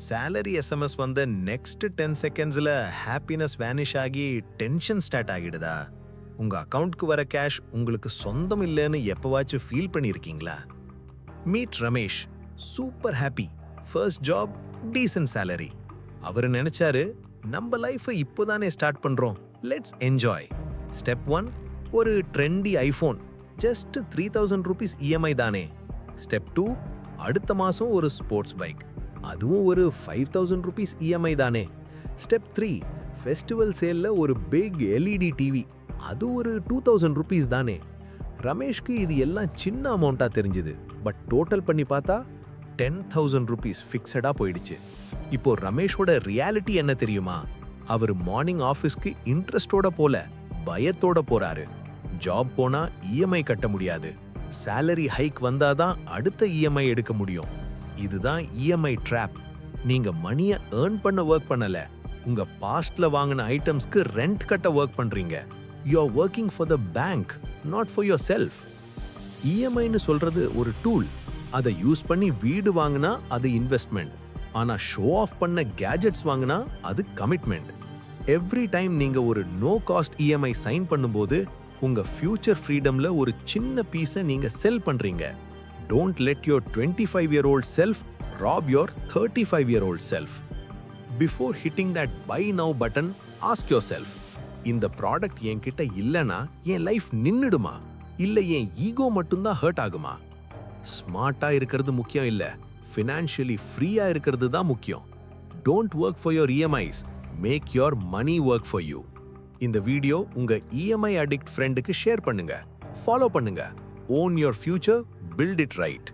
Salary SMS வந்த next 10 செகண்ட்ஸ்ல happiness vanish ஆகி டென்ஷன் ஸ்டார்ட் ஆகிடுதா? உங்க அக்கவுண்ட்க்கு வர கேஷ் உங்களுக்கு சொந்தம் இல்லைன்னு எப்பவாச்சும் ஃபீல் பண்ணியிருக்கீங்களா? Meet Ramesh, super happy, first job, decent salary. அவர் நினைச்சாரு, நம்ம லைஃபை இப்போதானே ஸ்டார்ட் பண்றோம், லெட்ஸ் என்ஜாய். ஸ்டெப் 1, ஒரு trendy iPhone, just 3000 rupees EMI தானே. ஸ்டெப் 2, அடுத்த மாசம் ஒரு ஸ்போர்ட்ஸ் பைக், அதுவும் ஒரு 5000 rupees இஎம்ஐ தானே. ஸ்டெப் 3, ஃபெஸ்டிவல் சேல்ல ஒரு பிக் எல்இடி டிவி, அது ஒரு 2000 rupees தானே. ரமேஷ்க்கு இது எல்லாம் சின்ன அமௌண்ட்டா தெரிஞ்சது, பட் டோட்டல் பண்ணி பார்த்தா 10,000 rupees ஃபிக்ஸடா போயிடுச்சு. இப்போ ரமேஷோட ரியாலிட்டி என்ன தெரியுமா? அவர் மார்னிங் ஆஃபீஸ்க்கு இன்ட்ரெஸ்டோட போல, பயத்தோட போறாரு. ஜாப் போனா இஎம்ஐ கட்ட முடியாது, சேலரி ஹைக் வந்தாதான் அடுத்த இஎம்ஐ எடுக்க முடியும். இதுதான் இஎம்ஐ ட்ராப். நீங்க மணியை ஏர்ன் பண்ண ஒர்க் பண்ணல, உங்க பாஸ்ட்ல வாங்கின ஐட்டம்ஸ்க்கு ரெண்ட் கட்ட ஒர்க் பண்றீங்க. You are working for the bank, not for yourself. இஎம்ஐன்னு சொல்றது ஒரு டூல். அதை யூஸ் பண்ணி வீடு வாங்கினா அது இன்வெஸ்ட்மெண்ட், ஆனா ஷோ ஆஃப் பண்ண கேஜெட்ஸ் வாங்கினா அது கமிட்மெண்ட். எவ்ரி டைம் நீங்க ஒரு நோ காஸ்ட் இஎம்ஐ சைன் பண்ணும்போது உங்க ஃபியூச்சர் ஃப்ரீடம்ல ஒரு சின்ன பீஸை நீங்க செல் பண்றீங்க. Don't let your 25-year-old self rob your 35-year-old self. Before hitting that buy now button, ask yourself, இந்த ப்ராடக்ட் என்கிட்ட இல்லனா என் லைஃப் நின்னுடுமா, இல்ல என் ஈகோ மட்டும்தான் ஹர்ட் ஆகுமா? ஸ்மார்ட்டா இருக்கிறது முக்கியம் இல்ல, ஃபினான்ஷியலி ஃப்ரீயா இருக்கிறது தான் முக்கியம். Don't work for your EMIs, make your money work for you. இந்த வீடியோ உங்க இஎம்ஐ அடிக்ட் ஃப்ரெண்டுக்கு ஷேர் பண்ணுங்க, ஃபாலோ பண்ணுங்க. Own your future, build it right.